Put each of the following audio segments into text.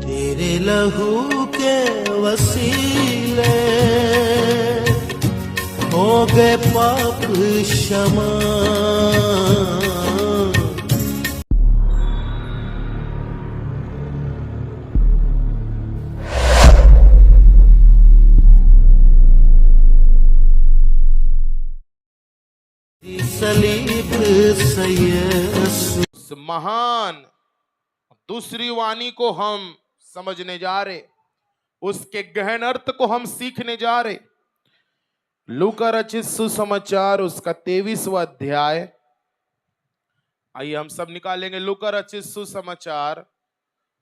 तेरे लहू के वसीले हो गए पाप क्षमा। सलीब से यीशु उस महान दूसरी वाणी को हम समझने जा रहे, उसके गहन अर्थ को हम सीखने जा रहे। लूका रचित सुसमाचार उसका 23वां अध्याय, आइए हम सब निकालेंगे। लूका रचित सुसमाचार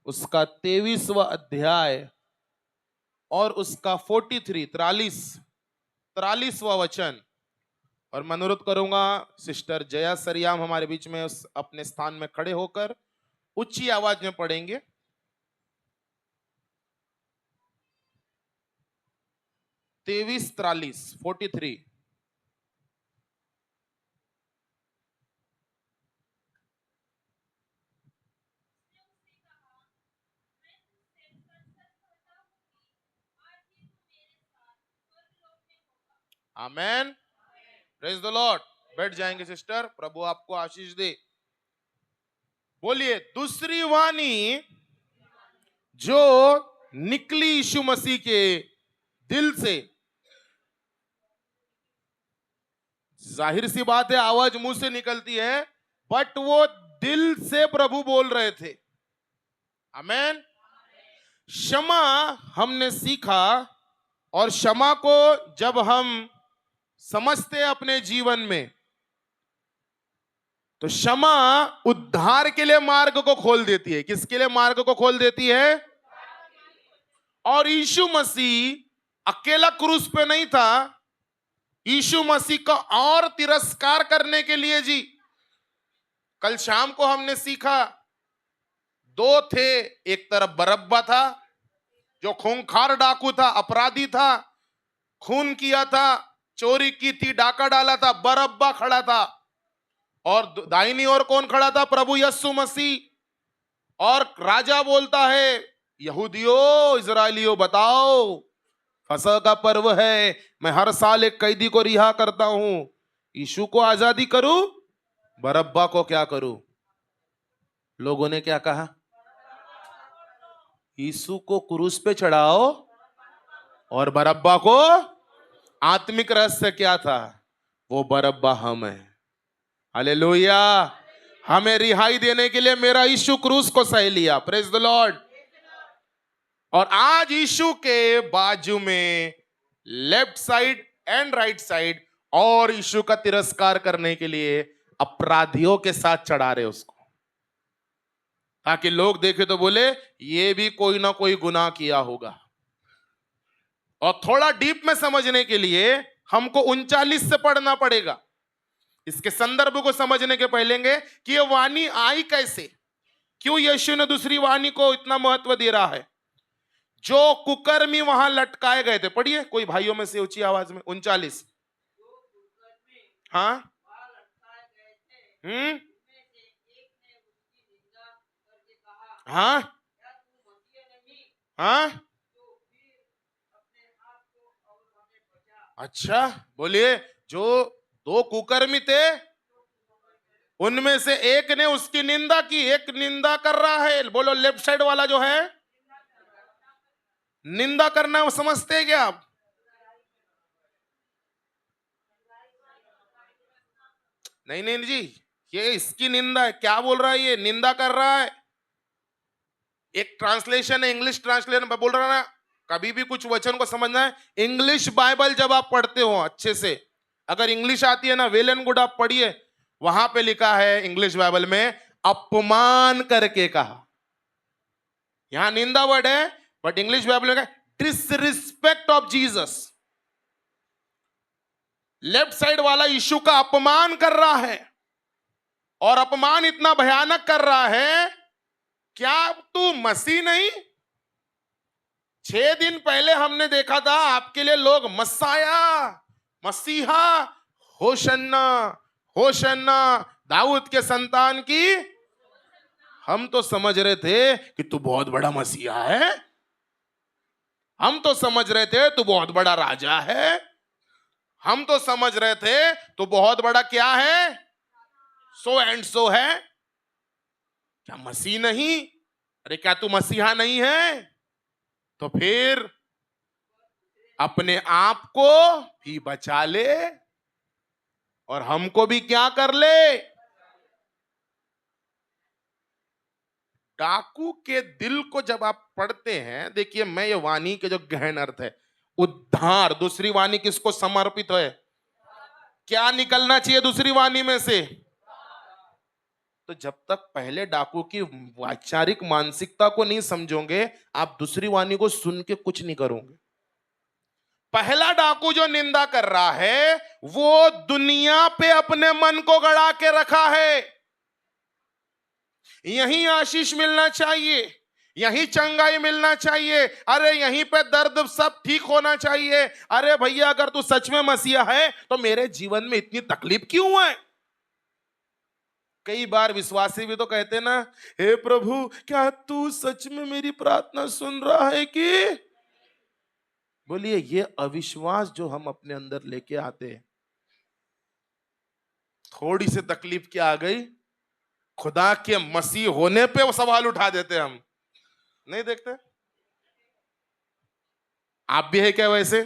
उसका 23वां अध्याय और उसका 43वां वचन। और मैं अनुरोध करूंगा सिस्टर जया सरियाम हमारे बीच में उस अपने स्थान में खड़े होकर ऊंची आवाज में पढ़ेंगे। तेईस 43। आमेन, प्रेज द लॉर्ड। बैठ जाएंगे सिस्टर, प्रभु आपको आशीष दे। बोलिए, दूसरी वाणी जो निकली यीशु मसीह के दिल से। जाहिर सी बात है आवाज मुंह से निकलती है, बट वो दिल से प्रभु बोल रहे थे। आमेन। क्षमा हमने सीखा, और क्षमा को जब हम समझते हैं अपने जीवन में, तो क्षमा उद्धार के लिए मार्ग को खोल देती है। किसके लिए मार्ग को खोल देती है? और यीशु मसीह अकेला क्रूस पे नहीं था, यीशु मसीह का और तिरस्कार करने के लिए जी। कल शाम को हमने सीखा, दो थे, एक तरफ बरअब्बा था जो खूंखार डाकू था, अपराधी था, खून किया था, चोरी की थी, डाका डाला था, बरअब्बा खड़ा था। और दाहिनी ओर कौन खड़ा था? प्रभु यीशु मसीह। और राजा बोलता है, यहूदियों इजराइलियों बताओ, फसह का पर्व है, मैं हर साल एक कैदी को रिहा करता हूं, यीशु को आजादी करूं, बरअब्बा को क्या करूं? लोगों ने क्या कहा? यीशु को क्रूस पे चढ़ाओ और बरअब्बा को। आत्मिक रहस्य क्या था? वो बरअब्बा हम है। हालेलुया। हमें रिहाई देने के लिए मेरा यीशु क्रूस को सह लिया। Praise the Lord. और आज यीशु के बाजू में left side and right side और यीशु का तिरस्कार करने के लिए अपराधियों के साथ चढ़ा रहे उसको, ताकि लोग देखे तो बोले ये भी कोई ना कोई गुनाह किया होगा। और थोड़ा डीप में समझने के लिए हमको 39 से पढ़ना पड़ेगा। इसके संदर्भ को समझने के पहले कि ये वाणी आई कैसे, क्यों यीशु ने दूसरी वाणी को इतना महत्व दे रहा है। जो कुकर्मी वहां लटकाए गए थे, पढ़िए कोई भाइयों में से ऊंची आवाज में। 39। हाँ, हाँ, हाँ, अच्छा, बोलिए। जो दो कुकर्मी थे, उनमें से एक ने उसकी निंदा की, एक निंदा कर रहा है। बोलो, लेफ्ट साइड वाला जो है निंदा करना, वो समझते हैं क्या आप? नहीं नहीं जी, ये इसकी निंदा है। क्या बोल रहा है? ये निंदा कर रहा है। एक ट्रांसलेशन है, इंग्लिश ट्रांसलेशन में बोल रहा ना, कभी भी कुछ वचन को समझना है, इंग्लिश बाइबल जब आप पढ़ते हो अच्छे से, अगर इंग्लिश आती है ना, वेल एंड गुड आप पढ़िए, वहां पे लिखा है इंग्लिश बाइबल में अपमान करके कहा। यहां निंदा वर्ड है, बट इंग्लिश बाइबल में disrespect of Jesus. Left side वाला यीशु का अपमान कर रहा है, और अपमान इतना भयानक कर रहा है, क्या तू मसीह नहीं? 6 दिन पहले हमने देखा था आपके लिए लोग मसाया, मसीहा, होशन्ना, होशन्ना, दाऊद के संतान की। हम तो समझ रहे थे कि तू बहुत बड़ा मसीहा है, हम तो समझ रहे थे तू बहुत बड़ा राजा है, हम तो समझ रहे थे तू बहुत बड़ा क्या है, सो एंड सो है। क्या मसीह नहीं? अरे क्या तू मसीहा नहीं है? तो फिर अपने आप को भी बचा ले और हमको भी क्या कर ले। डाकू के दिल को जब आप पढ़ते हैं, देखिए मैं ये वाणी के जो गहन अर्थ है, उद्धार, दूसरी वाणी किसको समर्पित है? क्या निकलना चाहिए दूसरी वाणी में से? तो जब तक पहले डाकू की वैचारिक मानसिकता को नहीं समझोगे, आप दूसरी वाणी को सुन के कुछ नहीं करोगे। पहला डाकू जो निंदा कर रहा है वो दुनिया पे अपने मन को गड़ा के रखा है। यहीं आशीष मिलना चाहिए, यहीं चंगाई मिलना चाहिए, अरे यहीं पे दर्द सब ठीक होना चाहिए। अरे भैया अगर तू सच में मसीहा है तो मेरे जीवन में इतनी तकलीफ क्यों है? कई बार विश्वासी भी तो कहते ना, हे प्रभु क्या तू सच में मेरी प्रार्थना सुन रहा है कि? बोलिए ये अविश्वास जो हम अपने अंदर लेके आते हैं, थोड़ी सी तकलीफ क्या आ गई, खुदा के मसीह होने पे वो सवाल उठा देते हम। नहीं देखते? आप भी है क्या वैसे?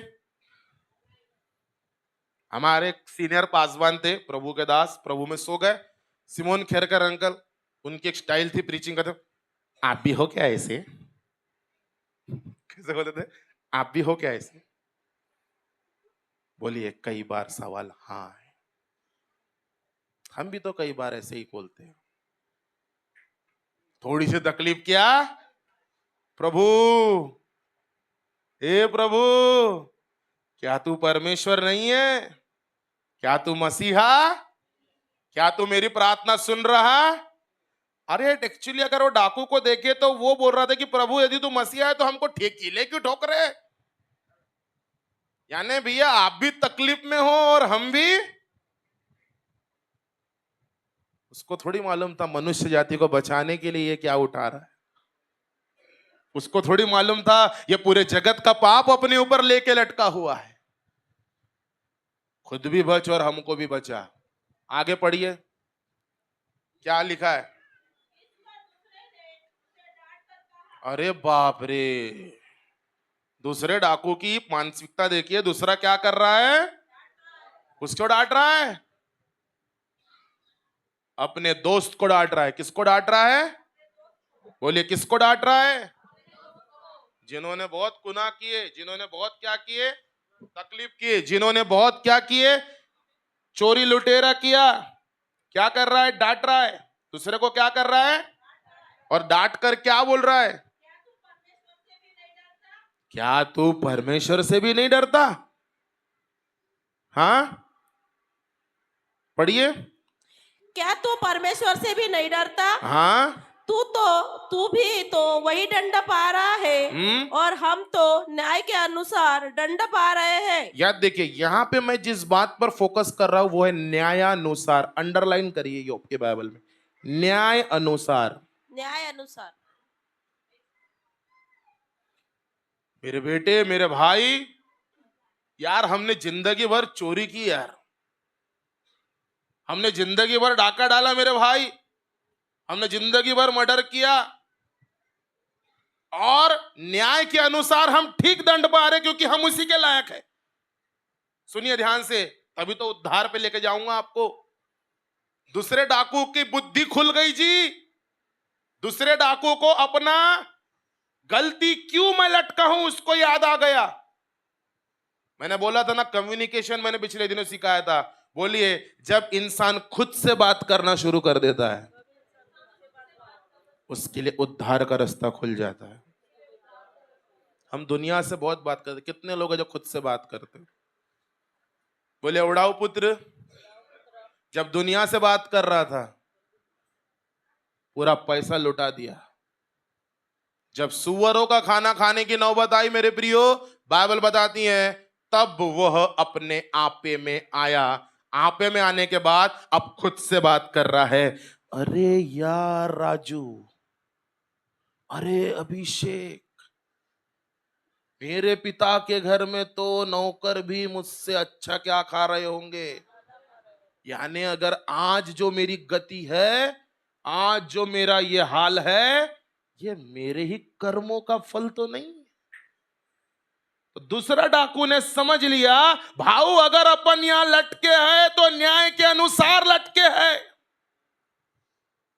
हमारे सीनियर पासवान थे, प्रभु के दास, प्रभु में सो गए, सिमोन खेरकर अंकल, उनकी एक स्टाइल थी प्रीचिंग करते, आप भी हो क्या ऐसे? कैसे बोलते थे? आप भी हो क्या ऐसे? बोलिए कई बार सवाल हाँ है, हम भी तो कई बार ऐसे ही बोलते हैं। थोड़ी सी तकलीफ क्या, प्रभु, हे प्रभु क्या तू परमेश्वर नहीं है? क्या तू मसीहा? क्या तू मेरी प्रार्थना सुन रहा? अरे एक्चुअली अगर वो डाकू को देखे तो वो बोल रहा था कि प्रभु यदि तू मसीहा है तो हमको ठेकीले क्यों ठोक रहे? यानी भैया आप भी तकलीफ में हो और हम भी। उसको थोड़ी मालूम था मनुष्य जाति को बचाने के लिए ये क्या उठा रहा है। उसको थोड़ी मालूम था ये पूरे जगत का पाप अपने ऊपर लेके लटका हुआ है। खुद भी बच और हमको भी बचा। आगे पढ़िए क्या लिखा है। अरे बाप रे, दूसरे डाकू की मानसिकता देखिए, दूसरा क्या कर रहा है, उसको डांट रहा है, अपने दोस्त को डांट रहा है। किसको डांट रहा है? बोलिए किसको डांट रहा है? जिन्होंने बहुत गुनाह किए, जिन्होंने बहुत क्या किए, तकलीफ किए, जिन्होंने बहुत क्या किए, चोरी लुटेरा किया। क्या कर रहा है? डांट रहा है। दूसरे को क्या कर रहा है? और डांट कर क्या बोल रहा है? क्या तू परमेश्वर से भी नहीं डरता? हाँ पढ़िए। क्या तू परमेश्वर से भी नहीं डरता? हाँ तू भी तो वही दंड पा रहा है और हम तो न्याय के अनुसार दंड पा रहे हैं। याद देखिए, यहां पे मैं जिस बात पर फोकस कर रहा हूं वो है न्यायानुसार। अंडरलाइन करिए योग के बाइबल में, न्याय अनुसार। न्याय अनुसार। मेरे बेटे, मेरे भाई, यार हमने जिंदगी भर चोरी की यार, हमने जिंदगी भर डाका डाला मेरे भाई, हमने जिंदगी भर मर्डर किया और न्याय के अनुसार हम ठीक दंड पा रहे क्योंकि हम उसी के लायक है। सुनिए ध्यान से, तभी तो उद्धार पे लेके जाऊंगा आपको। दूसरे डाकू की बुद्धि खुल गई जी। दूसरे डाकू को अपना गलती क्यों मैं लटका हूं उसको याद आ गया। मैंने बोला था ना कम्युनिकेशन, मैंने पिछले दिनों सिखाया था। बोलिए जब इंसान खुद से बात करना शुरू कर देता है उसके लिए उद्धार का रास्ता खुल जाता है। हम दुनिया से बहुत बात करते, कितने लोग हैं जो खुद से बात करते? बोले उड़ाऊ पुत्र जब दुनिया से बात कर रहा था पूरा पैसा लुटा दिया। जब सुअरों का खाना खाने की नौबत आई मेरे प्रियो, बाइबल बताती है तब वह अपने आपे में आया। आपे में आने के बाद अब खुद से बात कर रहा है। अरे यार राजू, अरे अभिषेक, मेरे पिता के घर में तो नौकर भी मुझसे अच्छा क्या खा रहे होंगे। यानी अगर आज जो मेरी गति है, आज जो मेरा ये हाल है, ये मेरे ही कर्मों का फल तो नहीं। तो दूसरा डाकू ने समझ लिया, भाऊ अगर अपन यहां लटके हैं तो न्याय के अनुसार लटके हैं।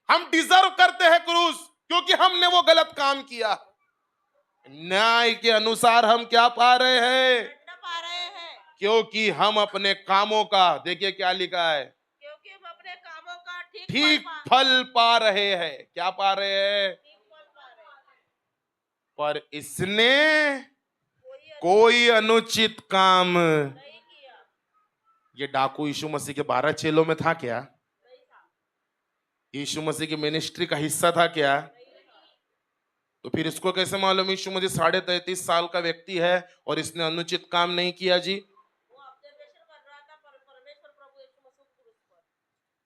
हम डिजर्व करते हैं क्रूस, क्योंकि हमने वो गलत काम किया। न्याय के अनुसार हम क्या पा रहे हैं? पा रहे हैं, क्योंकि हम अपने कामों का, देखिए क्या लिखा है, क्योंकि हम अपने कामों का ठीक फल पा रहे हैं। क्या पा रहे हैं? पर इसने कोई अनुचित काम, ये डाकू यीशु मसीह के 12 चेलों में था क्या? यीशु मसीह की मिनिस्ट्री का हिस्सा था क्या? तो फिर इसको कैसे मालूम यीशु मसीह 33.5 साल का व्यक्ति है और इसने अनुचित काम नहीं किया? जी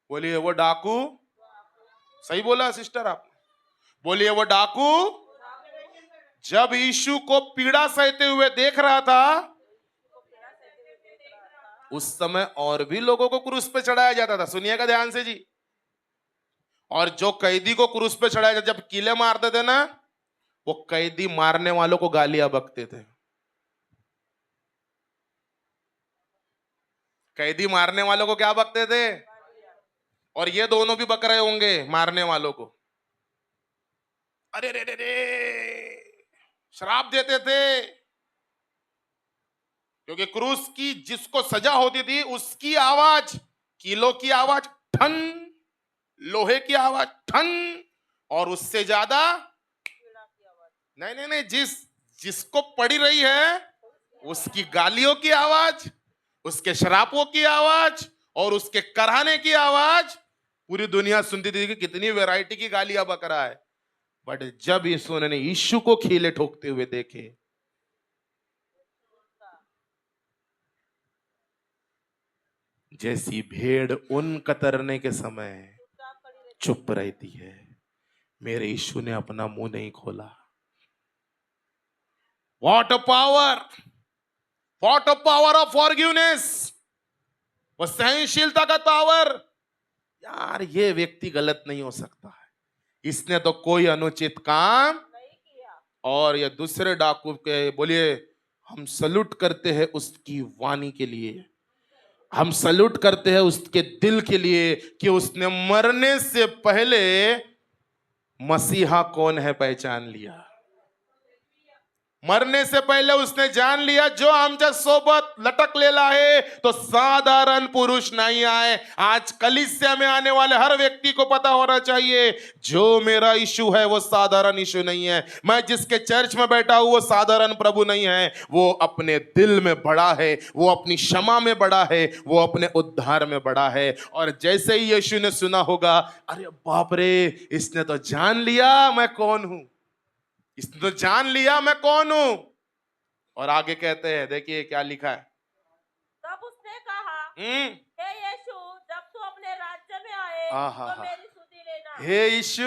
बोलिए वो डाकू, सही बोला सिस्टर आप, बोलिए वो डाकू जब यीशु को पीड़ा सहते हुए देख रहा था, उस समय और भी लोगों को क्रूस पे चढ़ाया जाता था। सुनिएगा ध्यान से जी। और जो कैदी को क्रूस पे चढ़ाया जाता, जब कीले मारते थे ना, वो कैदी मारने वालों को गालियां बकते थे। कैदी मारने वालों को क्या बकते थे? और ये दोनों भी बक रहे होंगे मारने वालों को। अरे रे रे रे, श्राप देते थे, क्योंकि क्रूस की जिसको सजा होती थी उसकी आवाज, कीलों की आवाज ठन, लोहे की आवाज ठन, और उससे ज्यादा नहीं नहीं नहीं, जिसको पड़ी रही है उसकी गालियों की आवाज, उसके श्रापों की आवाज और उसके कराने की आवाज पूरी दुनिया सुनती थी कि कितनी वैरायटी की गालियां बक रहा है। बट जब यीशु ने यीशु को खीले ठोकते हुए देखे, जैसी भेड़ ऊन कतरने के समय चुप रहती है, मेरे यीशु ने अपना मुंह नहीं खोला। What a power! What a power of forgiveness! वो सहनशीलता का पावर। यार ये व्यक्ति गलत नहीं हो सकता है, इसने तो कोई अनुचित काम नहीं किया। और ये दूसरे डाकू के, बोलिए हम सल्यूट करते हैं उसकी वाणी के लिए, हम सल्यूट करते हैं उसके दिल के लिए कि उसने मरने से पहले मसीहा कौन है पहचान लिया। मरने से पहले उसने जान लिया जो आमच्या सोबत लटकलेला है तो साधारण पुरुष नहीं आए। आज कलीसिया में आने वाले हर व्यक्ति को पता होना चाहिए, जो मेरा यीशु है वो साधारण यीशु नहीं है। मैं जिसके चर्च में बैठा हूं वो साधारण प्रभु नहीं है, वो अपने दिल में बड़ा है, वो अपनी क्षमा में बड़ा है, वो अपने उद्धार में बड़ा है। और जैसे ही यीशु ने सुना होगा, अरे बाप रे, इसने तो जान लिया मैं कौन हूं, इसने तो जान लिया मैं कौन हूं। और आगे कहते हैं, देखिए क्या लिखा है। तब उसने कहा, हे यीशु, जब तू अपने राज्य में आए तो मेरी स्तुति लेना। हे यीशु,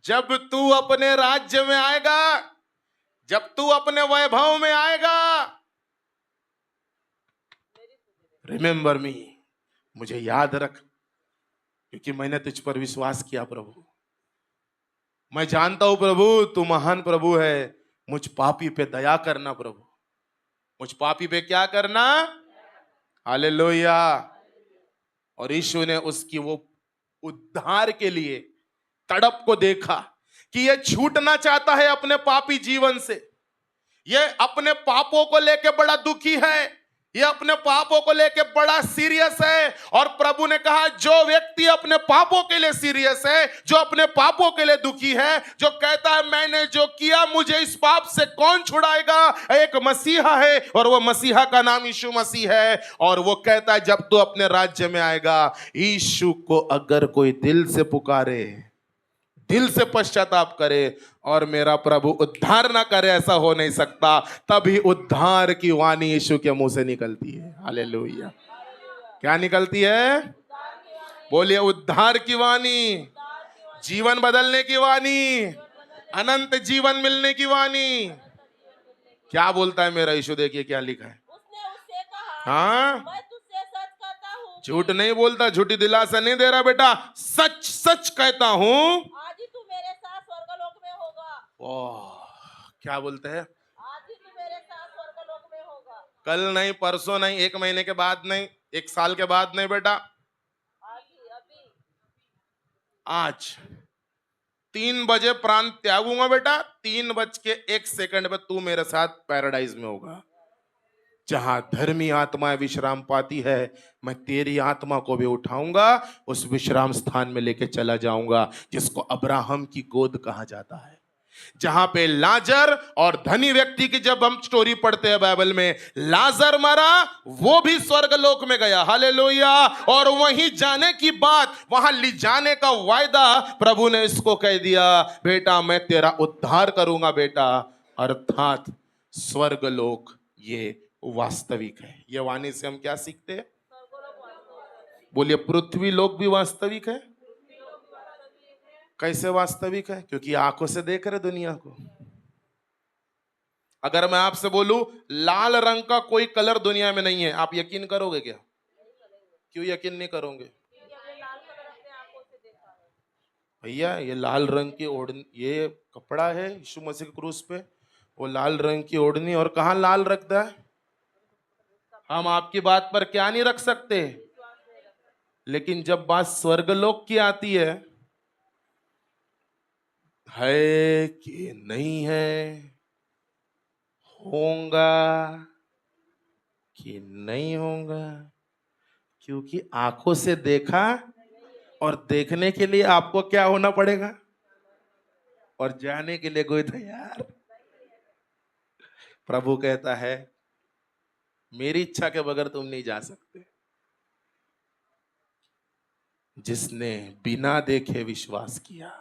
जब तू अपने राज्य में आएगा, जब तू अपने वैभव में आएगा, रिमेंबर मी, मुझे याद रख, क्योंकि मैंने तुझ पर विश्वास किया प्रभु। मैं जानता हूं प्रभु तू महान प्रभु है, मुझ पापी पे दया करना प्रभु, मुझ पापी पे क्या करना। हालेलुया। और यीशु ने उसकी वो उद्धार के लिए तड़प को देखा कि ये छूटना चाहता है अपने पापी जीवन से, ये अपने पापों को लेके बड़ा दुखी है, ये अपने पापों को लेके बड़ा सीरियस है। और प्रभु ने कहा, जो व्यक्ति अपने पापों के लिए सीरियस है, जो अपने पापों के लिए दुखी है, जो कहता है मैंने जो किया मुझे इस पाप से कौन छुड़ाएगा, एक मसीहा है और वो मसीहा का नाम यीशु मसीह है। और वो कहता है जब तू अपने राज्य में आएगा, यीशु को अगर कोई दिल से पुकारे, दिल से पश्चाताप करे और मेरा प्रभु उद्धार ना करे, ऐसा हो नहीं सकता। तभी उद्धार की वाणी यीशु के मुंह से निकलती है। हालेलुया। क्या निकलती है? बोलिए उद्धार की वाणी, जीवन बदलने की वाणी, अनंत जीवन मिलने की वाणी। क्या बोलता है मेरा यीशु? देखिए क्या लिखा है। उसने उससे कहा, हाँ, मैं तुझसे सच कहता हूँ, झूठ नहीं बोलता, झूठी दिलासा नहीं दे रहा बेटा, सच सच कहता हूं। आज ही तू मेरे साथ स्वर्गलोक में होगा। ओह, क्या बोलते हैं? आज ही तू मेरे साथ स्वर्गलोक में होगा। कल नहीं, परसों नहीं, 1 महीने के बाद नहीं, 1 साल के बाद नहीं बेटा, आज ही, अभी। आज 3 बजे प्राण त्यागूंगा बेटा, 3:01 पे तू मेरे साथ पैराडाइज में होगा, जहां धर्मी आत्मा विश्राम पाती है। मैं तेरी आत्मा को भी उठाऊंगा, उस विश्राम स्थान में लेके चला जाऊंगा जिसको अब्राहम की गोद कहा जाता है, जहां पे लाजर और धनी व्यक्ति की जब हम स्टोरी पढ़ते हैं बाइबल में, लाजर मरा, वो भी स्वर्गलोक में गया, हालेलुया। और वहीं जाने की बात, वहां ले जाने का वायदा प्रभु ने इसको कह दिया, बेटा मैं तेरा उद्धार करूंगा बेटा। अर्थात स्वर्गलोक ये वास्तविक है। ये वाणी से हम क्या सीखते हैं? बोलिए पृथ्वी लोक भी वास्तविक है। कैसे वास्तविक है? क्योंकि आंखों से देख रहे दुनिया को। अगर मैं आपसे बोलूं लाल रंग का कोई कलर दुनिया में नहीं है, आप यकीन करोगे क्या? क्यों यकीन नहीं करोगे? भैया ये लाल रंग की ओढ़नी, ये कपड़ा है यीशु मसीह के क्रूस पे, वो लाल रंग की ओढ़नी, और कहाँ लाल रखता है? हम आपकी बात पर क्या नहीं रख सकते, लेकिन जब बात स्वर्गलोक की आती है कि नहीं है, होगा कि नहीं होगा, क्योंकि आंखों से देखा, और देखने के लिए आपको क्या होना पड़ेगा, और जाने के लिए कोई तैयार। प्रभु कहता है मेरी इच्छा के बगैर तुम नहीं जा सकते। जिसने बिना देखे विश्वास किया,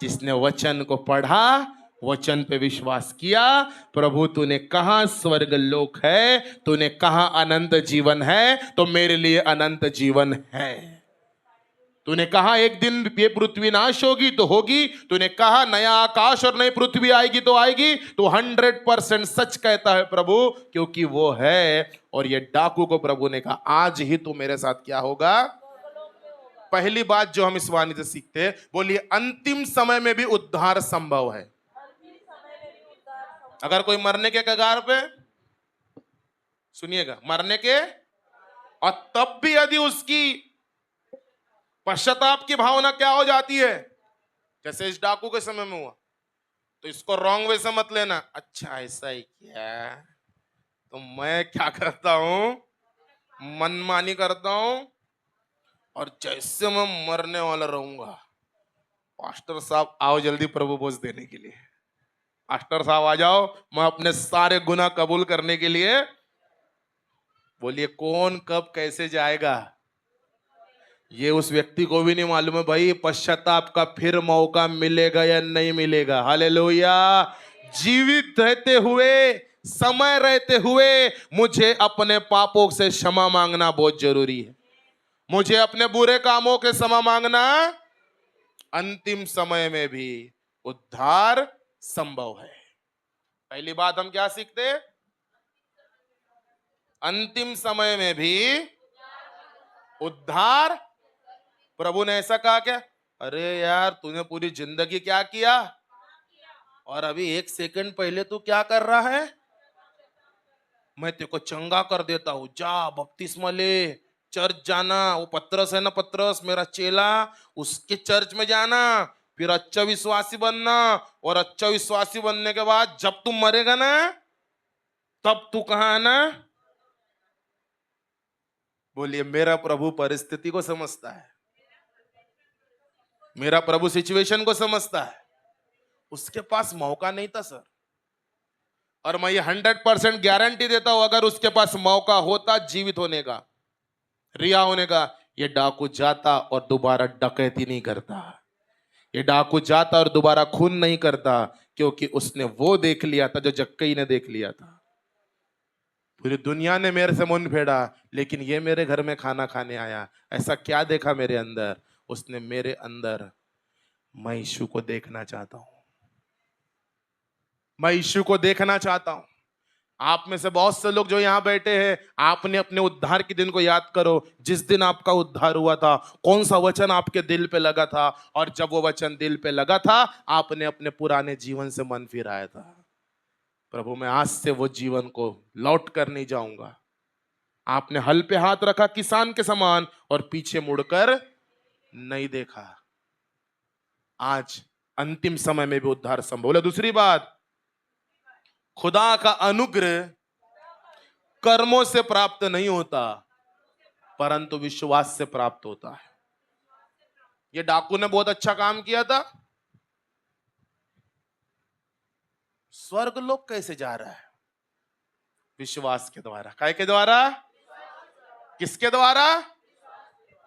जिसने वचन को पढ़ा, वचन पे विश्वास किया, प्रभु तूने कहा स्वर्ग लोक है, तूने कहा अनंत जीवन है, तो मेरे लिए अनंत जीवन है। तूने कहा एक दिन ये पृथ्वी नाश होगी तो होगी, तूने कहा नया आकाश और नई पृथ्वी आएगी तो आएगी, तो 100% सच कहता है प्रभु, क्योंकि वो है। और ये डाकू को प्रभु ने कहा आज ही तू मेरे साथ क्या होगा? पहली बात जो हम इस वाणी से सीखते हैं, बोलिए अंतिम समय में भी उद्धार संभव है। अगर कोई मरने के कगार पे, सुनिएगा, मरने के, और तब भी यदि उसकी पश्चाताप की भावना क्या हो जाती है, जैसे इस डाकू के समय में हुआ, तो इसको रॉन्ग वे से मत लेना, अच्छा ऐसा ही क्या, तो मैं क्या करता हूं, मनमानी करता हूं, और जैसे मैं मरने वाला रहूंगा, पास्टर साहब आओ जल्दी प्रभु बोझ देने के लिए, पास्टर साहब आ जाओ, मैं अपने सारे गुनाह कबूल करने के लिए। बोलिए कौन कब कैसे जाएगा ये उस व्यक्ति को भी नहीं मालूम है भाई। पश्चाताप का फिर मौका मिलेगा या नहीं मिलेगा? हालेलुया। जीवित रहते हुए, समय रहते हुए मुझे अपने पापों से क्षमा मांगना बहुत जरूरी है। मुझे अपने बुरे कामों के क्षमा मांगना, अंतिम समय में भी उद्धार संभव है। पहली बात हम क्या सीखते हैं? अंतिम समय में भी उद्धार। प्रभु ने ऐसा कहा क्या? अरे यार तूने पूरी जिंदगी क्या किया, और अभी 1 सेकंड पहले तू क्या कर रहा है? मैं तेरे को चंगा कर देता हूं, जा बपतिस्मा ले, चर्च जाना, वो पत्रस है ना, पत्रस मेरा चेला, उसके चर्च में जाना, फिर अच्छा विश्वासी बनना, और अच्छा विश्वासी बनने के बाद जब तू मरेगा ना, तब तू कहां आना। बोलिए मेरा प्रभु परिस्थिति को समझता है, मेरा प्रभु सिचुएशन को समझता है। उसके पास मौका नहीं था सर, और मैं ये 100% गारंटी देता हूं, अगर उसके पास मौका होता जीवित होने का, रिया होने का, ये डाकू जाता और दोबारा डकैती नहीं करता, ये डाकू जाता और दोबारा खून नहीं करता, क्योंकि उसने वो देख लिया था जो जक्कई ने देख लिया था। पूरी दुनिया ने मेरे से मुंह फेरा, लेकिन ये मेरे घर में खाना खाने आया। ऐसा क्या देखा मेरे अंदर? उसने मेरे अंदर, मैं यीशु को देखना चाहता हूं, मैं यीशु को देखना चाहता हूं। आप में से बहुत से लोग जो यहां बैठे हैं, आपने अपने उद्धार के दिन को याद करो। जिस दिन आपका उद्धार हुआ था, कौन सा वचन आपके दिल पे लगा था? और जब वो वचन दिल पे लगा था, आपने अपने पुराने जीवन से मन फिराया था। प्रभु, मैं आज से वो जीवन को लौट कर नहीं जाऊंगा। आपने हल पे हाथ रखा किसान के समान और पीछे मुड़कर नहीं देखा। आज अंतिम समय में भी उद्धार संभव। बोले दूसरी बात, खुदा का अनुग्रह कर्मों से प्राप्त नहीं होता, परंतु विश्वास से प्राप्त होता है। ये डाकू ने बहुत अच्छा काम किया था। स्वर्ग लोक कैसे जा रहा है? विश्वास के द्वारा। काय के द्वारा? किसके द्वारा?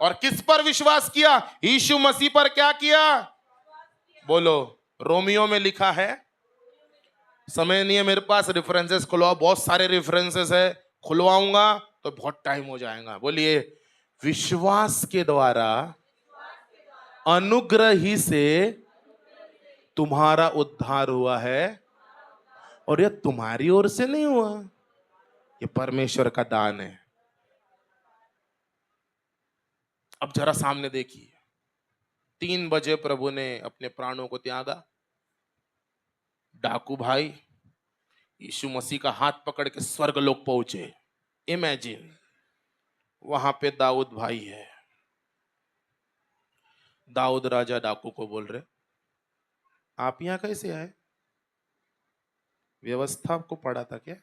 और किस पर विश्वास किया? यीशु मसीह पर। क्या किया? बोलो। रोमियो में लिखा है, समय नहीं है मेरे पास रेफरेंसेस खुलवाओ, बहुत सारे रेफरेंसेस है, खुलवाऊंगा तो बहुत टाइम हो जाएगा। बोलिए, विश्वास के द्वारा अनुग्रह ही से तुम्हारा उद्धार हुआ है, और यह तुम्हारी ओर से नहीं हुआ, ये परमेश्वर का दान है। अब जरा सामने देखिए, 3 बजे प्रभु ने अपने प्राणों को त्यागा। डाकू भाई यीशु मसीह का हाथ पकड़ के स्वर्ग लोक पहुंचे। इमेजिन, वहां पे दाऊद भाई है। दाऊद राजा डाकू को बोल रहे, आप यहां कैसे आए? व्यवस्था आपको पढ़ा था क्या?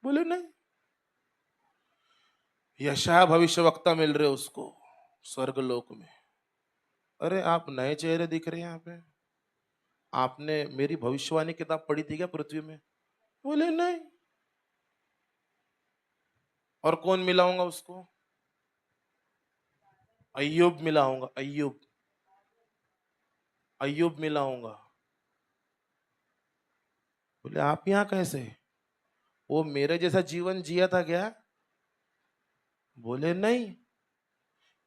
बोले नहीं। यशायाह भविष्यवक्ता मिल रहे उसको स्वर्ग लोक में। अरे आप नए चेहरे दिख रहे हैं यहाँ पे, आपने मेरी भविष्यवाणी किताब पढ़ी थी क्या पृथ्वी में? बोले नहीं। और कौन मिलाऊंगा उसको? अय्यूब मिलाऊंगा, अय्यूब, अय्यूब मिलाऊंगा। बोले आप यहां कैसे? वो मेरे जैसा जीवन जिया था क्या? बोले नहीं।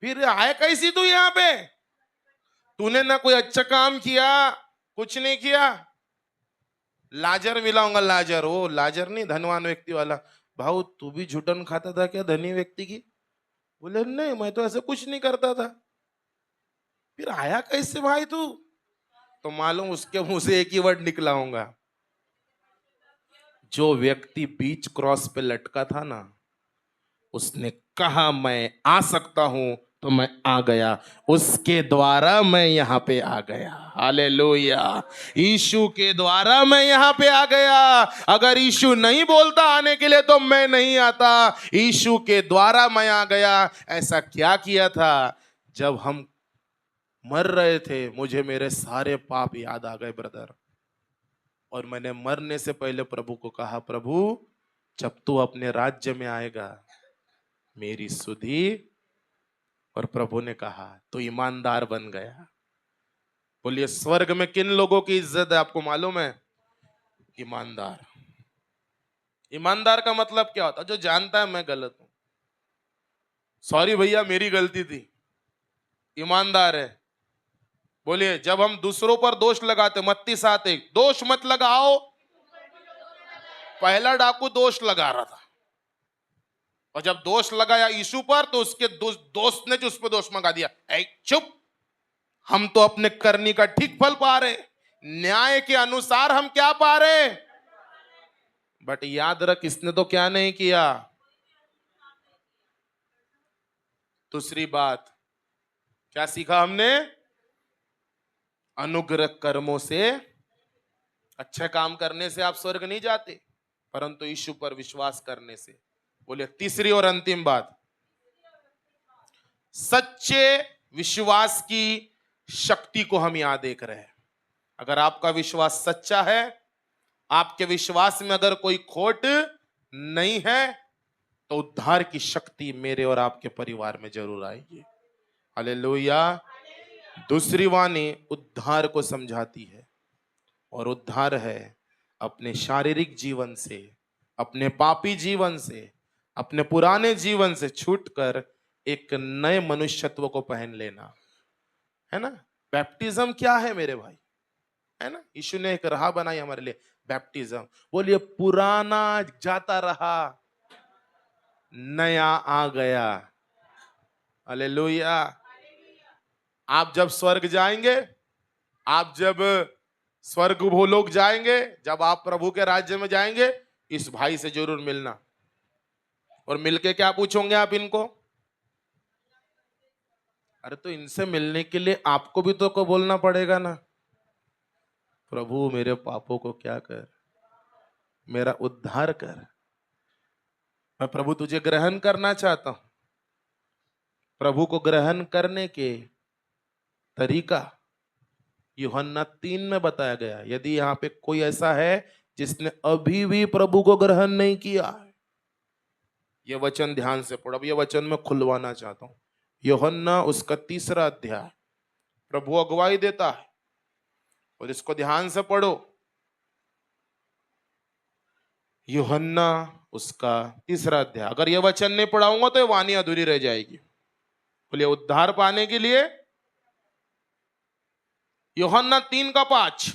फिर आए कैसी तू यहां पे? तूने ना कोई अच्छा काम किया, कुछ नहीं किया। लाजर मिलाऊंगा, लाजर, वो लाजर नहीं धनवान व्यक्ति वाला। भाऊ तू भी झूठन खाता था क्या धनी व्यक्ति की? बोले नहीं, मैं तो ऐसे कुछ नहीं करता था। फिर आया कैसे भाई तू? तो मालूम उसके मुंह से एक ही वर्ड निकला होगा, जो व्यक्ति बीच क्रॉस पे लटका था ना, उसने कहा मैं आ सकता हूं, तो मैं आ गया। उसके द्वारा मैं यहां पे आ गया। हालेलुया। यीशु के द्वारा मैं यहां पे आ गया। अगर यीशु नहीं बोलता आने के लिए तो मैं नहीं आता। यीशु के द्वारा मैं आ गया। ऐसा क्या किया था? जब हम मर रहे थे, मुझे मेरे सारे पाप याद आ गए ब्रदर, और मैंने मरने से पहले प्रभु को कहा, प्रभु जब तू अपने राज्य में आएगा मेरी सुधि। और प्रभु ने कहा तो ईमानदार बन गया। बोलिए, स्वर्ग में किन लोगों की इज्जत है आपको मालूम है? ईमानदार। ईमानदार का मतलब क्या होता है? जो जानता है मैं गलत हूं, सॉरी भैया मेरी गलती थी, ईमानदार है। बोलिए, जब हम दूसरों पर दोष लगाते, मत्ती 7:1, दोष मत लगाओ। पहला डाकू दोष लगा रहा था, और जब दोष लगाया यीशु पर, तो उसके दोस्त ने जो उस पर दोष मंगा दिया, ऐ चुप, हम तो अपने करनी का ठीक फल पा रहे, न्याय के अनुसार हम क्या पा रहे। बट याद रख, इसने तो क्या नहीं किया। दूसरी बात क्या सीखा हमने? अनुग्रह कर्मों से, अच्छे काम करने से आप स्वर्ग नहीं जाते, परंतु यीशु पर विश्वास करने से। बोले तीसरी और अंतिम बात, सच्चे विश्वास की शक्ति को हम यहां देख रहे हैं। अगर आपका विश्वास सच्चा है, आपके विश्वास में अगर कोई खोट नहीं है, तो उद्धार की शक्ति मेरे और आपके परिवार में जरूर आएगी। हालेलुया। दूसरी वाणी उद्धार को समझाती है, और उद्धार है अपने शारीरिक जीवन से अपने पापी जीवन से, अपने पुराने जीवन से छूटकर एक नए मनुष्यत्व को पहन लेना, है ना। बैप्टिज्म क्या है मेरे भाई, है ना। यीशु ने एक राह बनाई हमारे लिए, बैप्टिज्म। बोलिए पुराना जाता रहा, नया आ गया। हालेलुया। आप जब स्वर्ग जाएंगे, आप जब स्वर्ग भूलोक जाएंगे, जब आप प्रभु के राज्य में जाएंगे, इस भाई से जरूर मिलना। और मिलके क्या पूछोगे आप इनको? अरे तो इनसे मिलने के लिए आपको भी तो को बोलना पड़ेगा ना, प्रभु मेरे पापों को क्या कर, मेरा उद्धार कर, मैं प्रभु तुझे ग्रहण करना चाहता हूं। प्रभु को ग्रहण करने के तरीका यूहन्ना 3 में बताया गया। यदि यहाँ पे कोई ऐसा है जिसने अभी भी प्रभु को ग्रहण नहीं किया है, ये वचन ध्यान से पढ़ो। अब ये वचन मैं खुलवाना चाहता हूं। यूहन्ना उसका 3 अध्याय, प्रभु अगुवाई देता है, और इसको ध्यान से पढ़ो। यूहन्ना उसका 3 अध्याय। अगर ये वचन नहीं पढ़ाऊंगा तो ये वाणी अधूरी रह जाएगी। बोलिए उद्धार पाने के लिए यूहन्ना 3:5।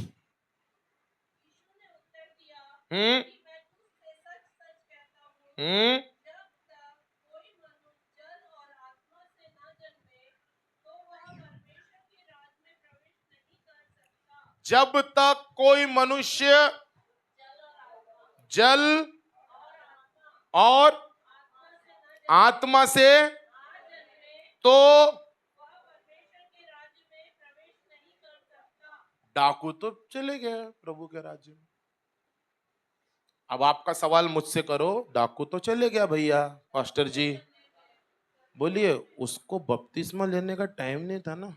जब तक कोई मनुष्य जल और आत्मा से तो डाकू तो चले गए प्रभु के राज्य में। अब आपका सवाल मुझसे करो, डाकू तो चले गया भैया पास्टर जी, बोलिए उसको बपतिस्मा लेने का टाइम नहीं था ना,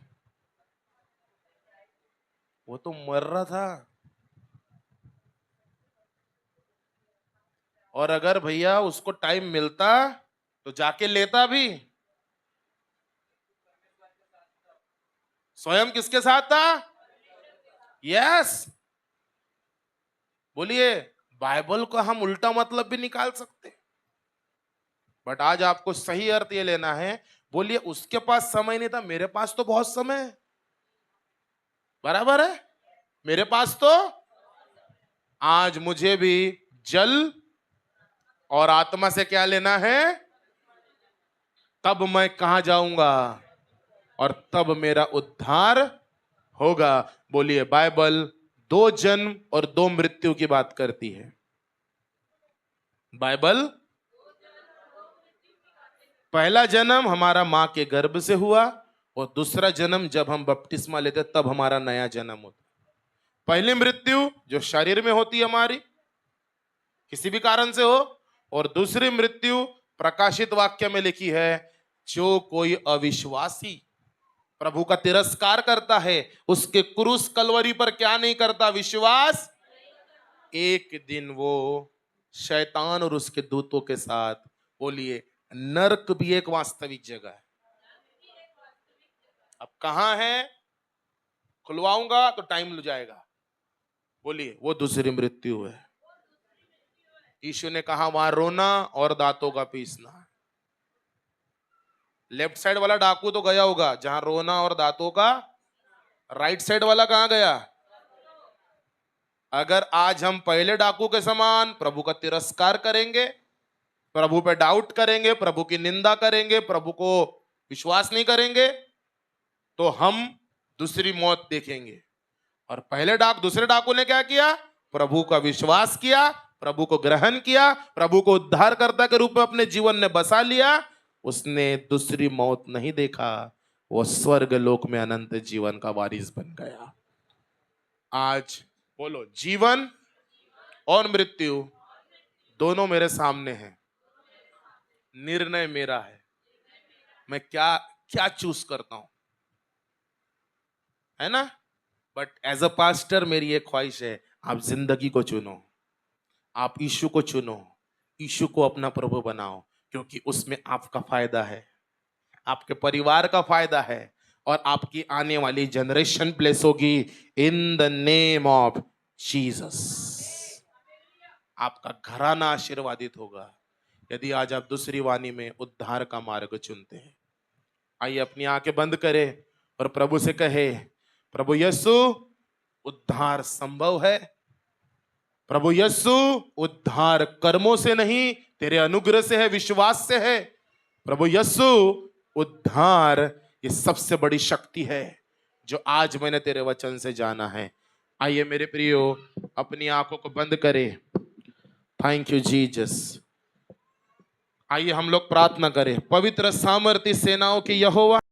वो तो मर रहा था। और अगर भैया उसको टाइम मिलता तो जाके लेता भी। स्वयं किसके साथ था? यस। बोलिए बाइबल को हम उल्टा मतलब भी निकाल सकते, बट आज आपको सही अर्थ ये लेना है। बोलिए उसके पास समय नहीं था, मेरे पास तो बहुत समय है। बराबर है, मेरे पास तो आज मुझे भी जल और आत्मा से क्या लेना है, तब मैं कहां जाऊंगा और तब मेरा उद्धार होगा। बोलिए बाइबल 2 जन्म और 2 मृत्यु की बात करती है। बाइबल पहला जन्म हमारा मां के गर्भ से हुआ, और दूसरा जन्म जब हम बपतिस्मा लेते तब हमारा नया जन्म होता। पहली मृत्यु जो शरीर में होती है हमारी, किसी भी कारण से हो, और दूसरी मृत्यु प्रकाशित वाक्य में लिखी है, जो कोई अविश्वासी प्रभु का तिरस्कार करता है, उसके क्रूस कलवरी पर क्या नहीं करता, विश्वास, एक दिन वो शैतान और उसके दूतों के साथ, बोलिए नरक भी एक वास्तविक जगह है। अब कहां है खुलवाऊंगा तो टाइम लग जाएगा। बोलिए वो दूसरी मृत्यु है। यीशु ने कहा वहां रोना और दांतों का पीसना। लेफ्ट साइड वाला डाकू तो गया होगा जहां रोना और दांतों का, राइट साइड वाला कहां गया? अगर आज हम पहले डाकू के समान प्रभु का तिरस्कार करेंगे, प्रभु पे डाउट करेंगे, प्रभु की निंदा करेंगे, प्रभु को विश्वास नहीं करेंगे, तो हम दूसरी मौत देखेंगे। और दूसरे डाकू ने क्या किया? प्रभु का विश्वास किया, प्रभु को ग्रहण किया, प्रभु को उद्धारकर्ता के रूप में अपने जीवन में बसा लिया। उसने दूसरी मौत नहीं देखा, वो स्वर्ग लोक में अनंत जीवन का वारिस बन गया। आज बोलो जीवन और मृत्यु दोनों मेरे सामने हैं, निर्णय मेरा है, मैं क्या क्या चूज करता हूं, है ना। बट एज अ पास्टर मेरी एक ख्वाहिश है, आप जिंदगी को चुनो, आप यीशु को चुनो, यीशु को अपना प्रभु बनाओ, क्योंकि उसमें आपका फायदा है, आपके परिवार का फायदा है, और आपकी आने वाली जनरेशन ब्लेस होगी in the name of Jesus. आपका घराना आशीर्वादित होगा यदि आज आप दूसरी वाणी में उद्धार का मार्ग चुनते हैं। आइए अपनी आंखें बंद करें और प्रभु से कहे, प्रभु यीशु उद्धार संभव है। प्रभु यीशु उद्धार कर्मों से नहीं, तेरे अनुग्रह से है, विश्वास से है। प्रभु यीशु उद्धार ये सबसे बड़ी शक्ति है जो आज मैंने तेरे वचन से जाना है। आइए मेरे प्रियो अपनी आंखों को बंद करें। Thank you Jesus. आइए हम लोग प्रार्थना करें। पवित्र सामर्थी सेनाओं की यहोवा